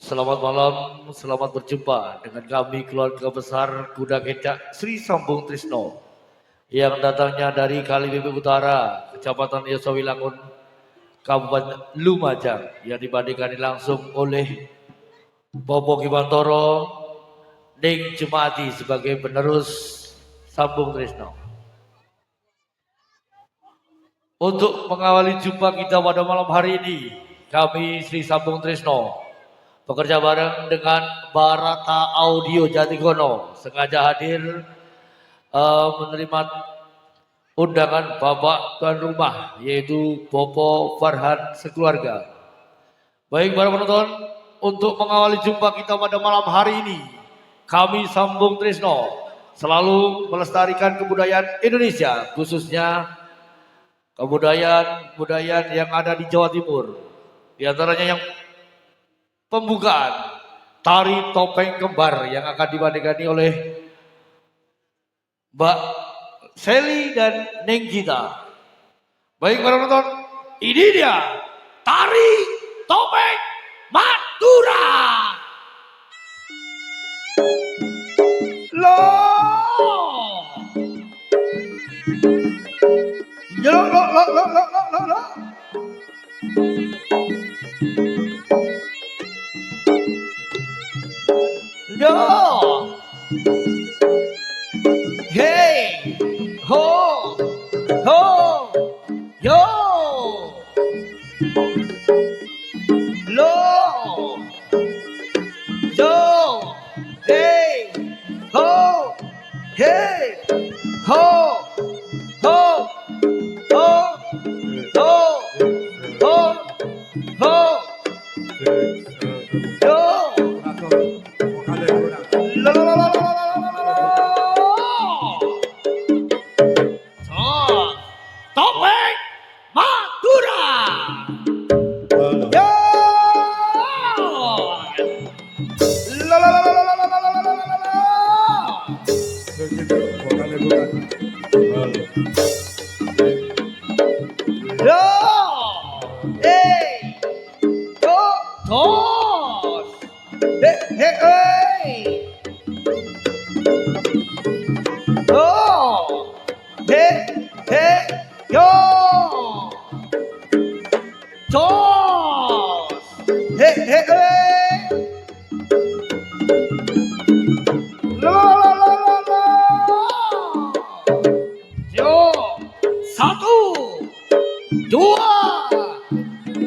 Selamat malam, selamat berjumpa dengan kami keluarga besar Kuda Kecak Sri Sambung Trisno yang datangnya dari Kalibibi Utara, Kecamatan Yosawilangun, Kabupaten Lumajang yang dibandingkan langsung oleh Bobo Gimantoro Ning Jemati sebagai penerus Sambung Trisno. Untuk mengawali jumpa kita pada malam hari ini, kami Sri Sambung Trisno bekerja bareng dengan Barata Audio Jatigono sengaja hadir menerima undangan bapak tuan rumah yaitu Bopo Farhan sekeluarga. Baik para penonton, untuk mengawali jumpa kita pada malam hari ini, kami Sambung Trisno selalu melestarikan kebudayaan Indonesia, khususnya kebudayaan yang ada di Jawa Timur. Di antaranya yang pembukaan tari topeng kembar yang akan dibandingkan oleh Mbak Seli dan Neng Gita. Baik para penonton, ini dia tari topeng Madura. Loh. Lo. Yo, hey, ho, yo, lo, yo, hey, ho, topeng Madura. Satu, dua,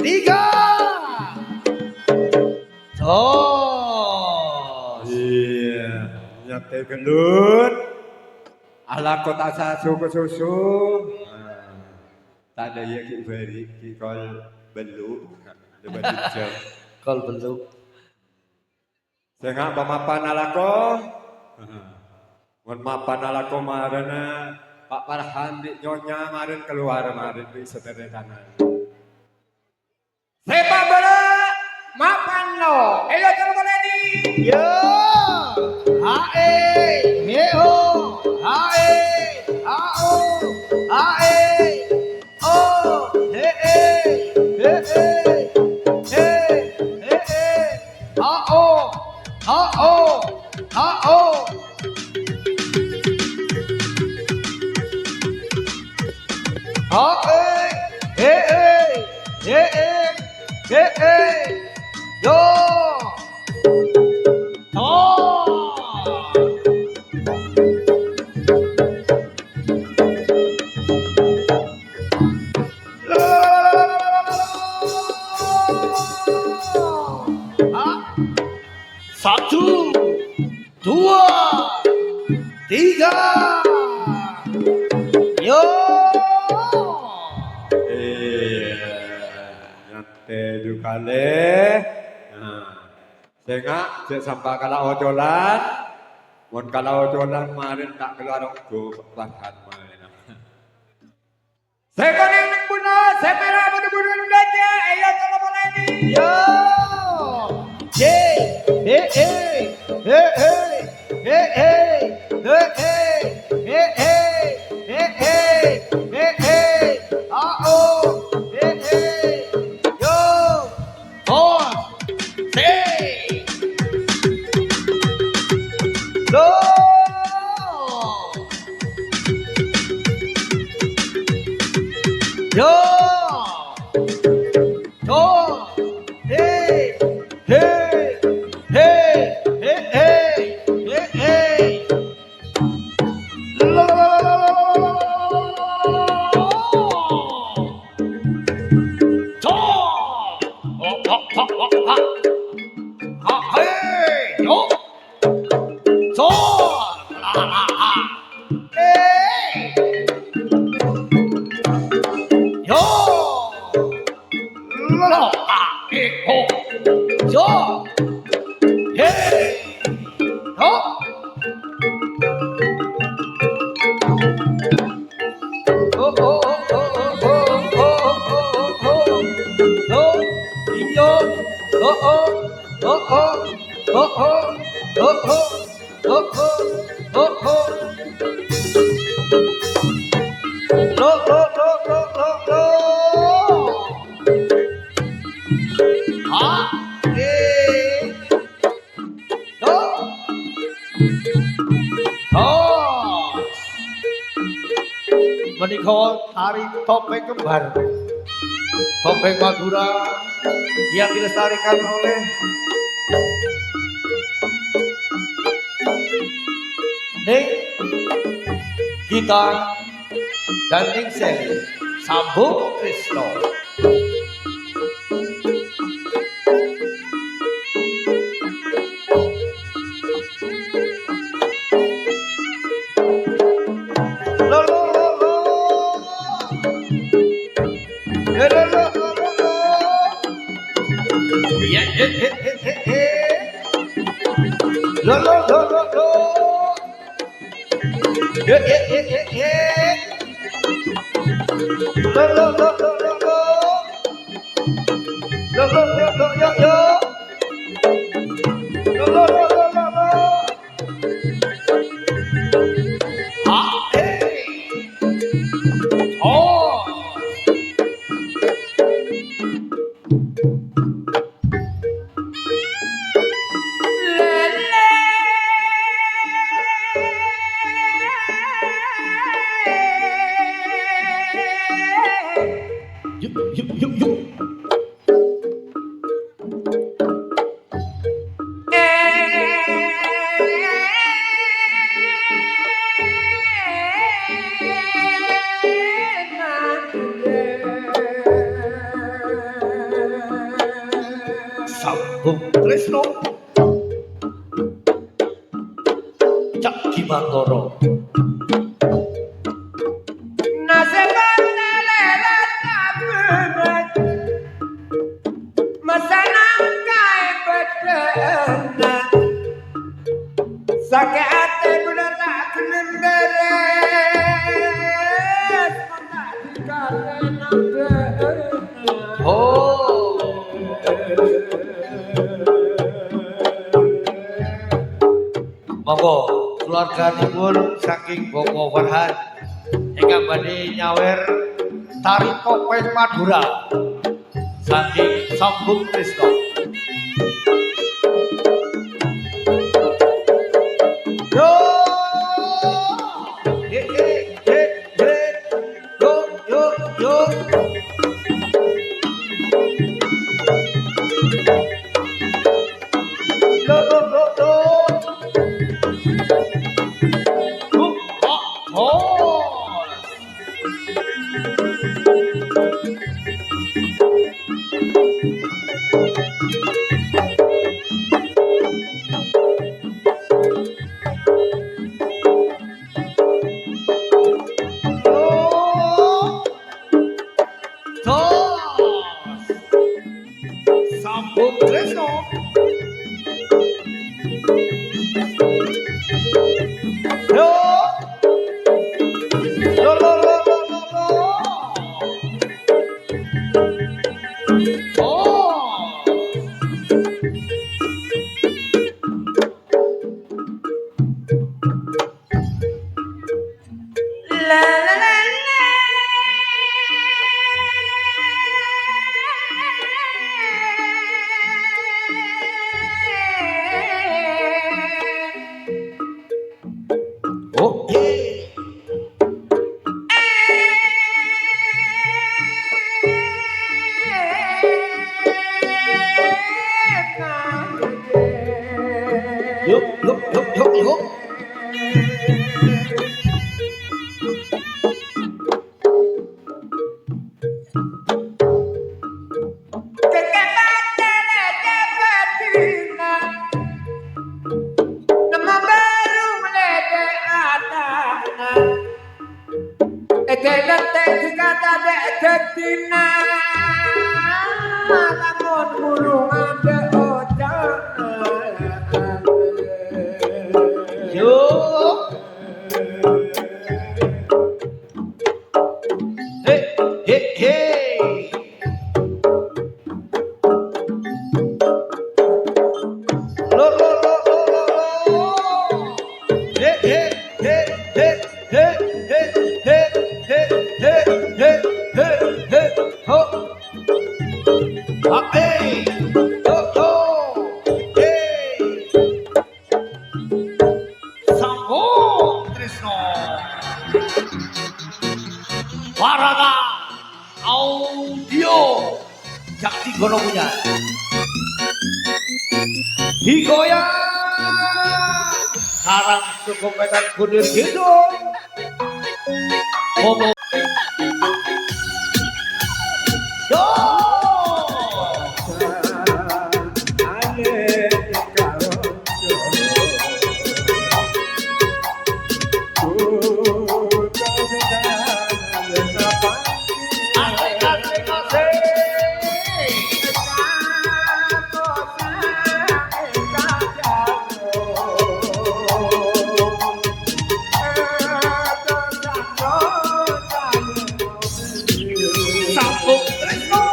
tiga. Iya, nyate gendut. Ala kota sasu ke susu. Tanda ya ki beri ki kol beluk. Debat jam. Kol belum. Sengak pamapan alako. Mun mapan alako marana Pak Farhan di nyonya marin keluar marin di sederhana. Sepak bola mapan lo, ayo coba boleh Yo, hae, heo, hae, hao, hae, oh, hee, hao, hao. Yo, satu, dua, tiga, yo. Nyate dukale. Sengak cek sampah kala ojolan. Mun kala ojolan marin tak keluar go Farhan marin. Sekolah yang bunuh, sepera bunuh aja, ayo coba boleh Yo, yo, Menika tari topeng kembar, topeng Madura yang dilestarikan oleh Ning Gitar dan Ning Seli Sambung Trisno. Sambung Trisno Cak Gimantoro Sakit hati budak tak kenenderes monggo keluarganipun saking Boko Farhan ingkang badhe nyawer tari topeng Madura saking Sambung Trisno. Sambung Trisno. Yuk. Lo lo lo lo lo lo. He he he he he he he he he he he he ho. Hey, ho ho. Hey. Sambung Trisno. Barata Audio Jakti Gono punya. Digoyang Sarang Sukomedan Kunir Hidung Momo Yo Asik asik asik. Sambung Trisno.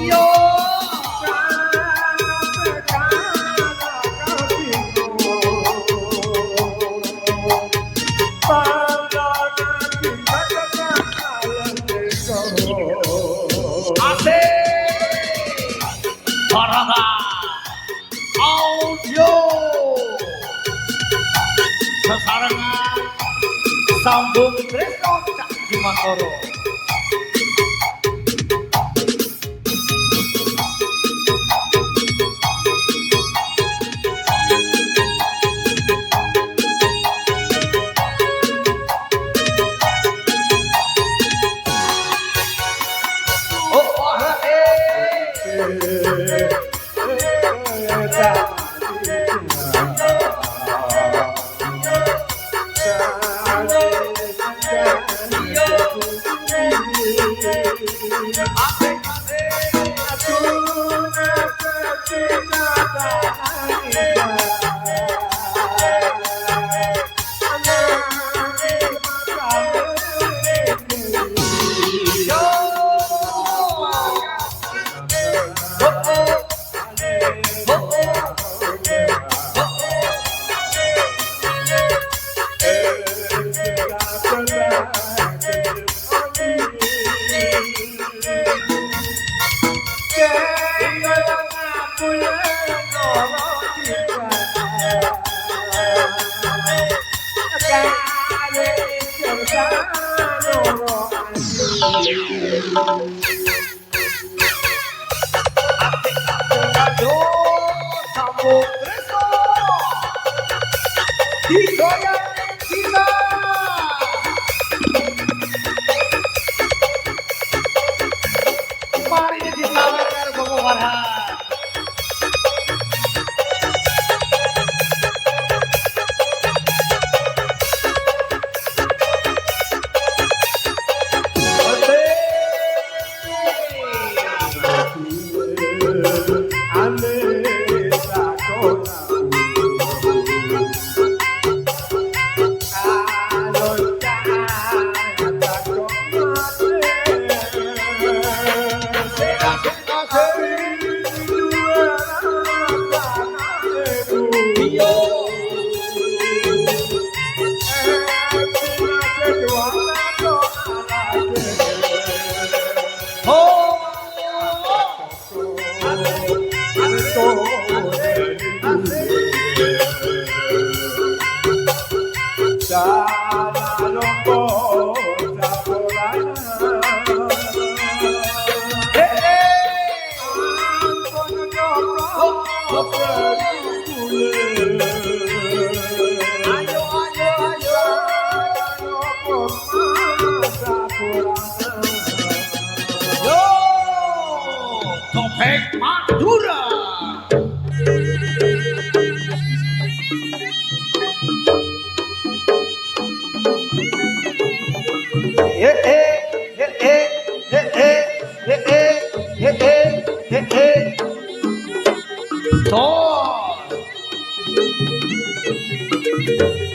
Yo asik. Barata Audio sesarengan Sambung Trisno Cak Dimantoro. Oh, wah,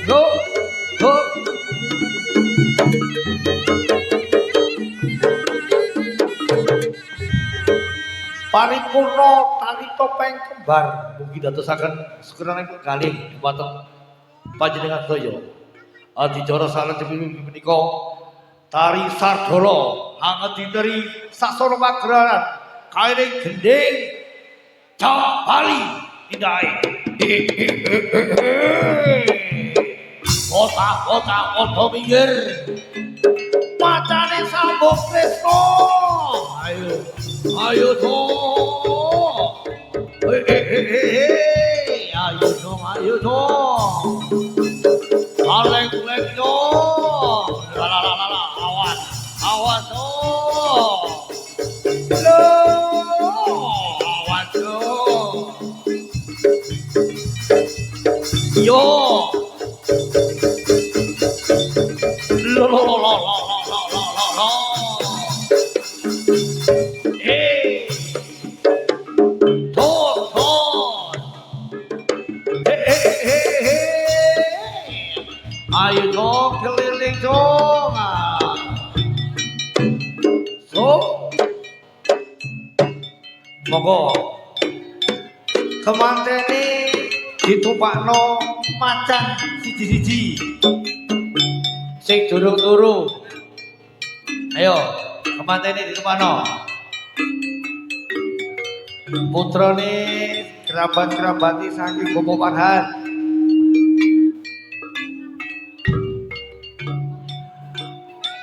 Go, go. Paripurna tali topeng kembar mugi dadosaken sukeranipun kalih dumateng panjenengan sedaya. Adicara salebetipun menika tari Sardara angeti dari sasana pagelaran kairing gending Jawa Bali indai. Kota-kota kodo minggir. Macane sambung Tresno. Ayo. Ayo dong. Ayo dong, ayo dong. Kaleng-kaleng dong. Lalalala, awas. Awas dong. Awas dong. Yo. Ayo dong keliling dong. So, monggo kemantene ditumpakno macan siji-siji. Sing durung turu. Ayo, kemantene ditumpakno. Putrane kerabat-kerabati saking Bopo Parhan.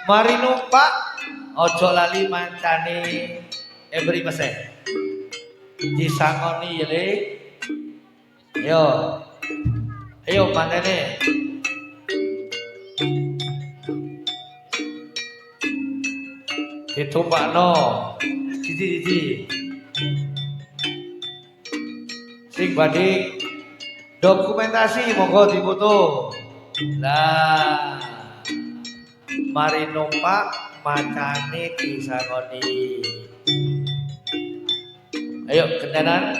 Mari numpak ojo lali mancane Embri Meseh. Disangoni ya, Le. Ayo. Ayo mantene. Ditumpakno siji-siji. Sing badhe dokumentasi monggo dipoto. Lah mari numpak macane disangoni. Ayo kendanan.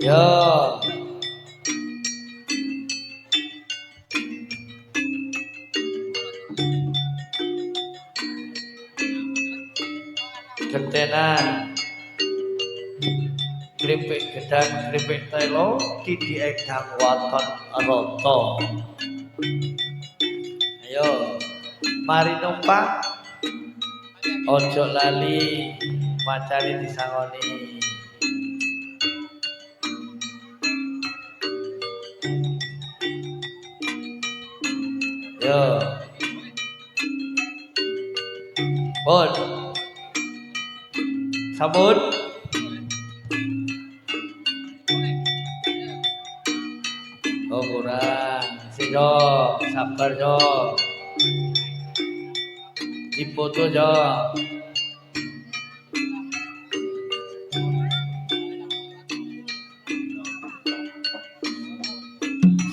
Yo. Kentenan. Kripik gedang, kripik telo, didi edang waton rata. Ayo, mari numpak. Ojo lali macane disangoni. Yo. Pun. Sabun. Oh kurang. Sido, sabar jo. Dipoto jo.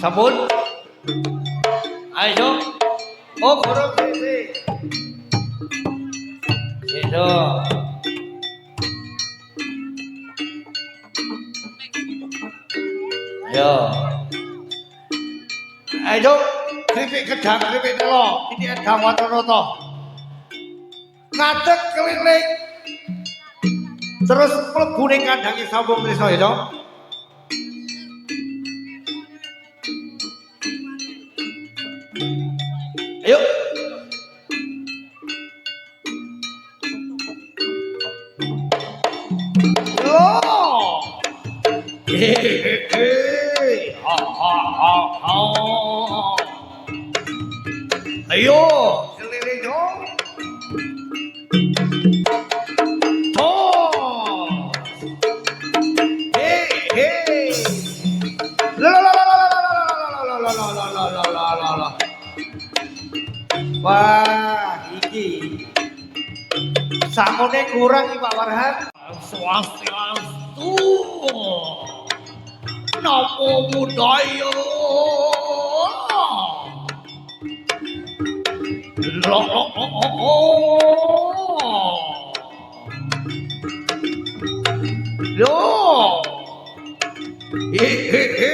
Sabun. Ayo. Oh kurang sih. Sido. Yo. Ayo, kripik gedang, kripik telo, ini edang waton rata. Ngadeg keliling. Terus mlebu ning kandange Sambung Tresno ya, Cok. Ayo. Oh. Ayo, keliling dong. Oh. Hey. La. Wah, iki. Sakone kurang iki Pak Warhan. Swastiastu. Namo Buddhaya. Loh. He he he.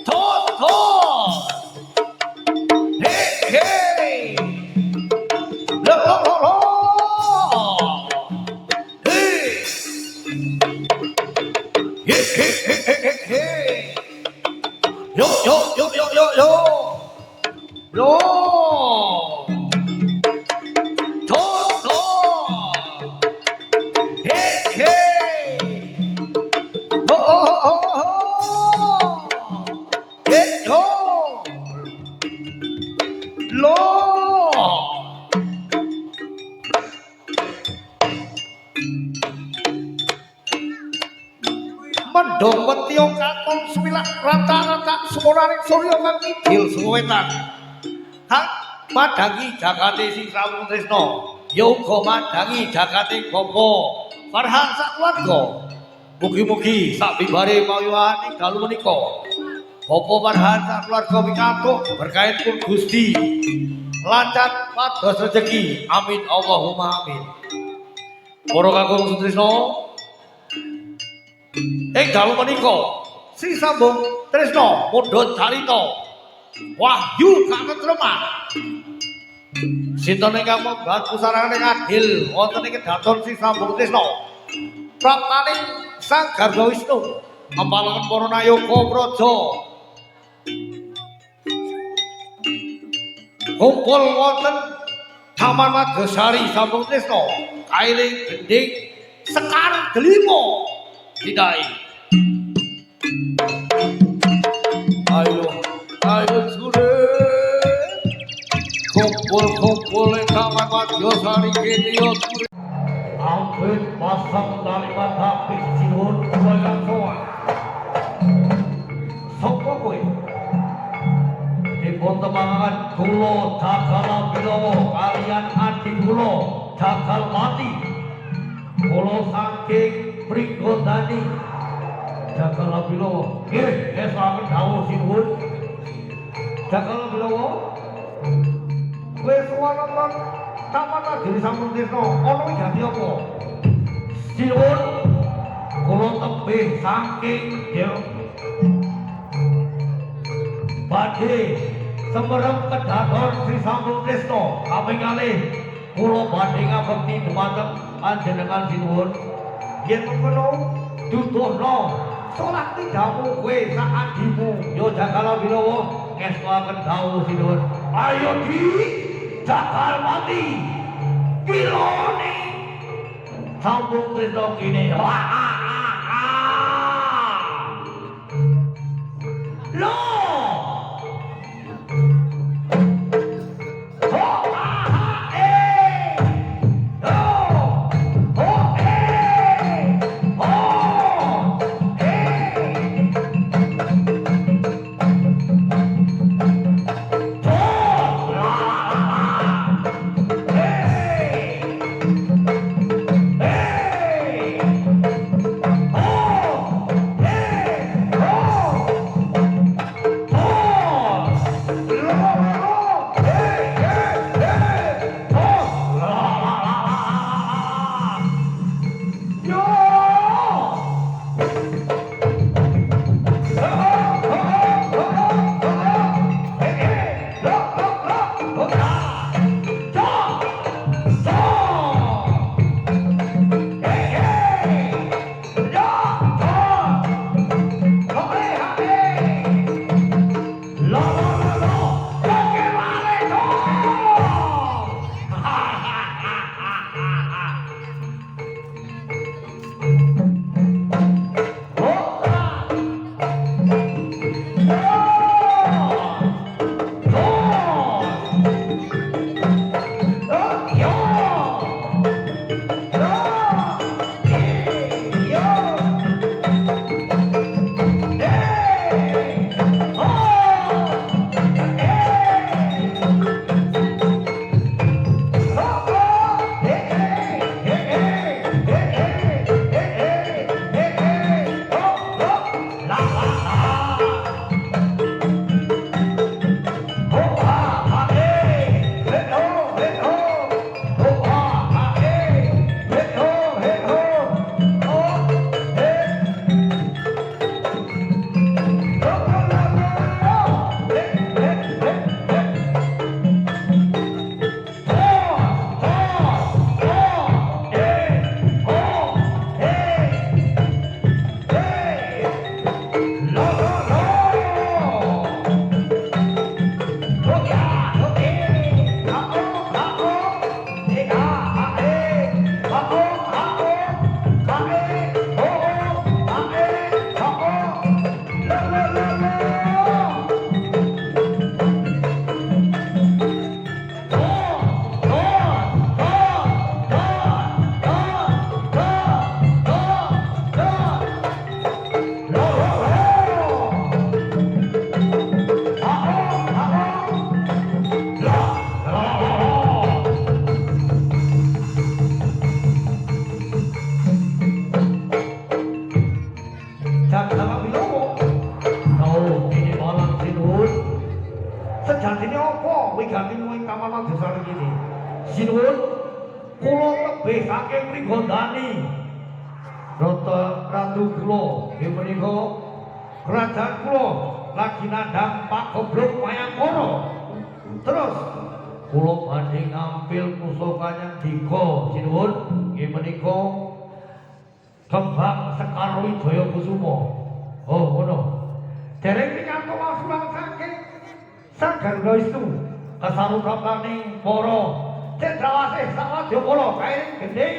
Thot thot. Hey hey. Lo lo lo lo. Hey. Hey hey hey hey hey. Yo yo yo yo yo yo. Yo. Thot thot. Hey hey. Ho ho ho ho. Hey ho. Lo. Mendong metiong katon semilak rata-rata semoraning surya kang kidul suwetan. Hak madangi jagate sing Prabu Tresna, ya uga madangi jagate Bapa Farhan sakluwarga. Mugi-mugi sabibare pawiyane dalu menika Bapa Farhan sakluwarga pikantuk berkahipun Gusti lancar pados rejeki. Amin Allahumma amin. Para kakung Tresna, ing dalu menika Sri Sambung Tresna mundhut carita wahyu katentreman. Sinten ingkang membahan pusarane adil wonten ing kedaton Sri Sambung Tresna praptaning Sang Garga Wisnu ampalaken para nayaka praja kumpul wonten Taman Madrasari Sambung Tresna kairing gending Sekar Delima Didai. Ayo, ayo sure. Kumpul-kumpul ing Taman Madrasari kene yo sure. Ampun pasang tali mata pijiun kaya sowan. Sapa kowe? Dipun temangan kula Cakala Bilawa kalian adi kula Cakal Mati. Kula saking Prigodani Cakala Bilawa. Nggih, sampun dawuh sinuwun. Cakala Bilawa. Kowe suwanten Taman Madrasari Sambung Tresna ana jati apa? Sinuwun kula tebih saking badhe semerem kedaton Sri Sambung Tresna kaping kalih kula badhe ngabekti dhumateng panjenengan sinuwun. Yen mengkono duduhna salat tidakmu kowe sak adimu ya Cakala Bilawa ngestuaken dawuh sinuwun. Ayo di Cakal Mati pilone Sambung Tresna kene. Lo wigati muing kamalan desa iki. Sinuwun kula tebih saking Pringgondani. Ratu kula nggih menika kerajaan kula lagi nandhang Pak Goblok Mayangkara. Terus kula badhe ngampil pusaka Nyandika sinuwun nggih menika Kembang Sekar Wijaya Kusuma. Oh ngono. Dereng pikantuk wasulang saking Saganda Istu kasarupane para Cendrawasih Sawadyakala kairing gending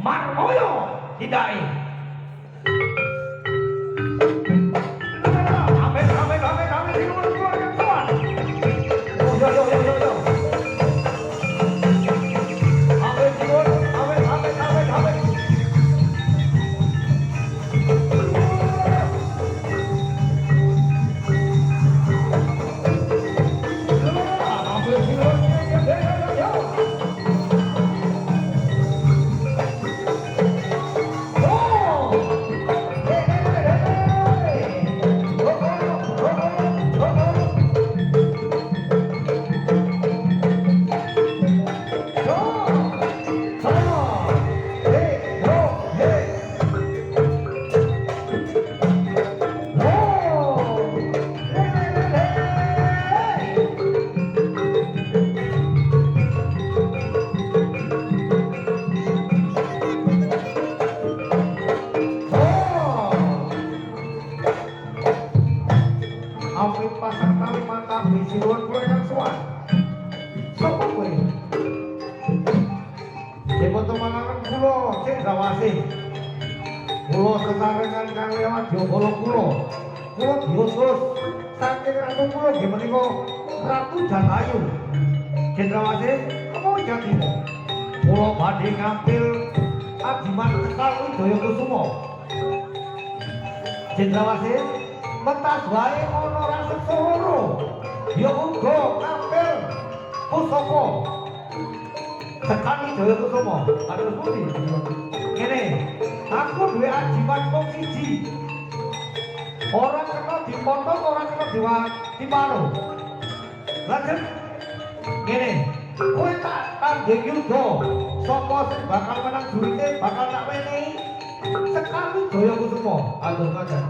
Marmaya tindake. Amin sinuwun kula sowan. Yo. Amin sinuwun, amin. Kula sesarengan kang lewat Jogolo kula diutus saking ratu kula nggih menika Ratu Jatayu. Cendrawasih apa jatine? Kula badhe ngampil Adiman Sekar Wijaya Kusuma. Cendrawasih mentas wae ana raseksa loro. Ya uga ngampil pusaka Sekar Wijaya Kusuma. Atus pundi? Ngene, aku duwe ajiman kok siji. Ora kena dipotong, ora kena dipanu. Lajeng ngene, kowe tak tanding yuda. Sapa sing bakal menang jurite bakal tak wenehi Sekar Wijaya Kusuma. Atur kacan.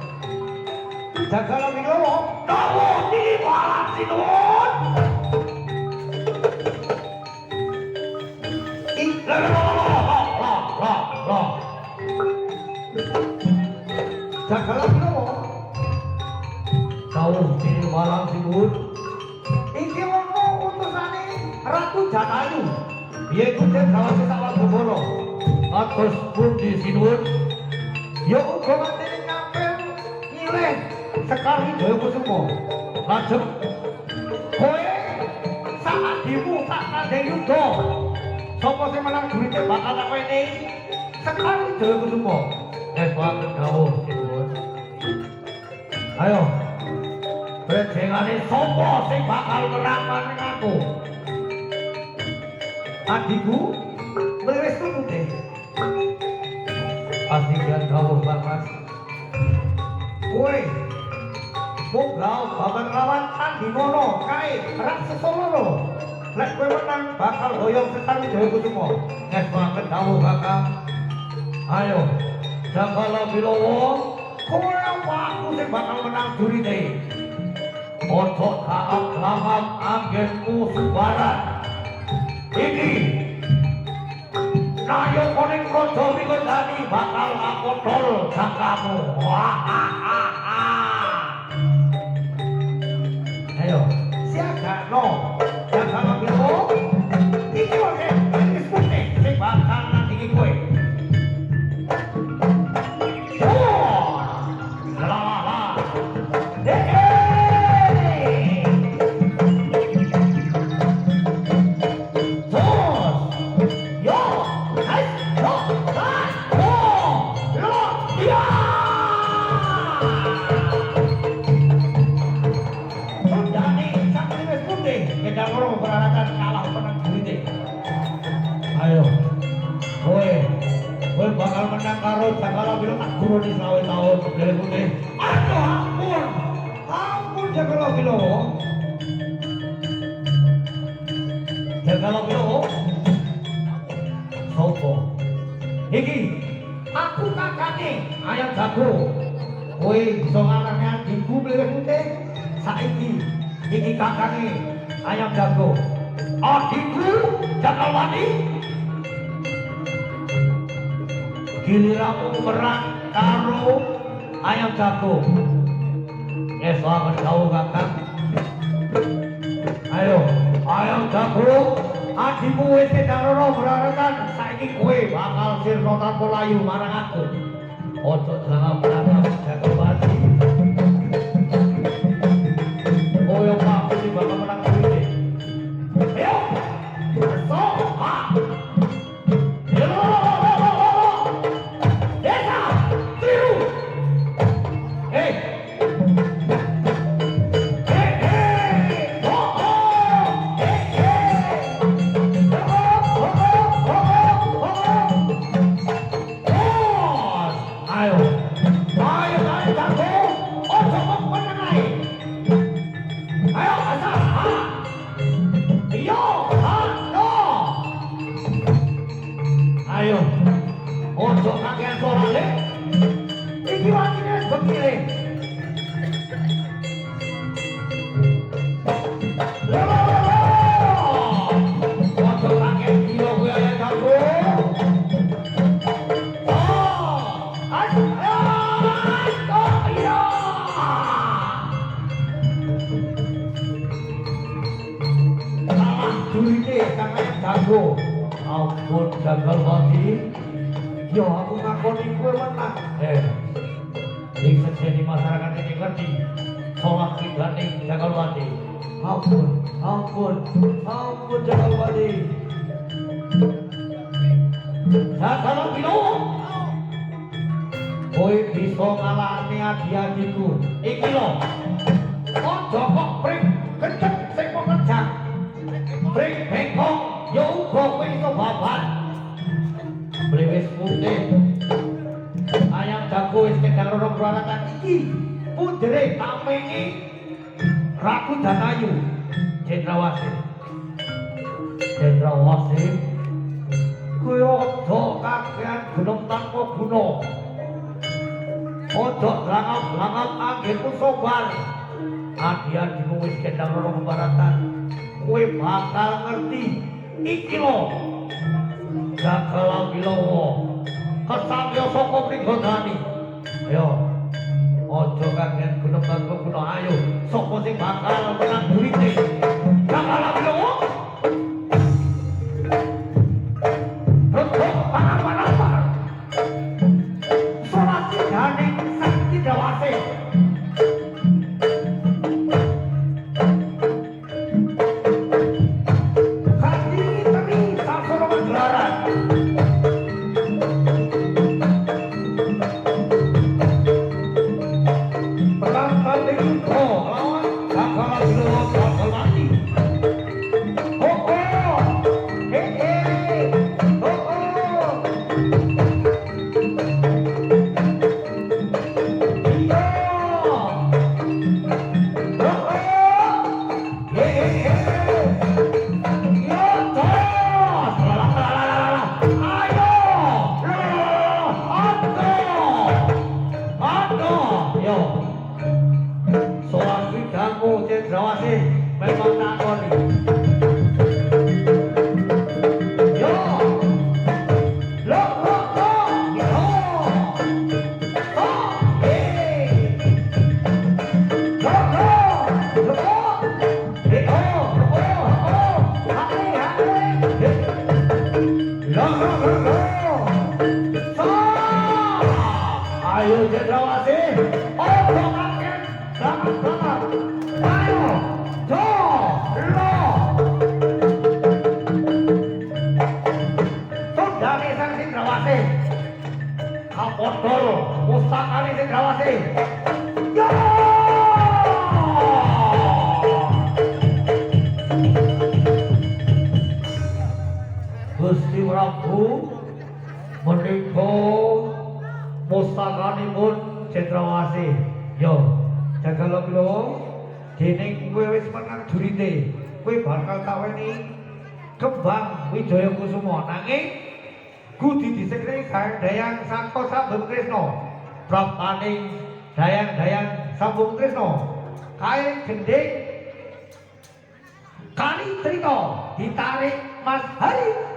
Jagala Wilowo, dawa dibalas sinuwun. Jagala Wilowo kawuh dene malang sinuwun. Iki ana utusane Ratu Jatayu. Yaiku Cendrawasih Sawadyakala. Atus pundi sinuwun? Ya uga ngenteni ngampil nyilih Sekar Wijaya Kusuma. Lajeng kowe sak adimu tak tanding yuda. Sapa sing menang jurite bakal tak wenehi Sekar Wijaya Kusuma. Waken dawuh sinuwun. Ayo. Bejengane sapa sing bakal menang maning aku? Adikku, wis tutupe. Asihan dawuh Bakas. Kowe Munggal baban lawan Andimono kae raksasa loro. Lek kowe menang bakal hoyong Sekar Wijaya Kusuma. Waken dawuh Bakas. Ayo. Jagala Wilowo, kowe apa aku sing bakal menang jurite? Ojo kaap-kaap anggenmu Subaran. Iki Nayo Koning Raja Pringgondani bakal ngakondol jangkamu. Ayo, siagano Jagala Wilowo. Iki wae wis putih sing bakal nandingi kowe. Ayo, kowe bakal menang karo Jagala Wilowo tak guruni sawe taun model putih. Aduh ampun Jagala Wilowo. kakane ayam jago. Kowe bisa ngarani adikku mleweh putih. Saiki iki kakane ayam jago. Adikku Jakalwadi. Giliranmu perang karo ayam jago. Selamat kau kakak. Ayo, ayam jago. Adikmu wis kedang berarakan. Saiki kowe bakal sirna tanpa layu marang aku. Ojo terangap-terangap Jakalwadi. Kowe pasti sing bakal menang kuwi. Ayo. So, ha. Yo. Desa, tiru. Hey. Ayo, ojo kakean solale. Iki watine begini. Ojo kakean kilo gue ayam jago. Ayo, iya. Salah durite kang ayam jago. Ampun Jakalwadi. Yo aku ngakoni kowe menang. Ing sejene masyarakat ini ngerti sholat kiblane Jakalwadi. Ampun, ampun, ampun Jakalwadi. Jakalwadi lo. Kowe bisa ngalahane adi-adiku. Iki lo. Ojo kok pring kenceng sing pengejar. Pring bengkok. Yo uga kowe iso babat. Mlewes putih. Ayam jago wis kedang rorong peranakan iki. Pundere tamenge Ratu Jatayu. Cendrawasih. Cendrawasih. Kowe ojo kakean gunung tanpa guna. Ojo langap-langap anggenmu sobar. Adi-adimu wis kedang rorong peranakan. Kowe bakal ngerti. Iki lo Jakalwadi Wilowo kesatria saka Pringgodani. Ayo ojo kaget gunung tanpa guna. Ayo sapa sing bakal menang durite Jakalwadi Wilowo. Rego panah-panah salat sidane sakti dawase. Cendrawasih memang nakoni. Yo, lo, yo, oh, hey, lo, ayo Cendrawasih, ojo kaget, sangat. Ayo, jo, lo. Sundane sang Cendrawasih. Kapodol, pusakane Cendrawasih. Yo! Gusti Prabu menika pustakanipun Cendrawasih. Yo, Jakalwadi Wilowo. Dening kowe wis menang jurite, kowe bakal taweni kembang Wijaya Kusuma. Nanging Kudi disekri Dayang Sangko Sambung Tresno Praptaning Dayang Sambung Tresno Kain gending Kali Trito ditarik Mas Hari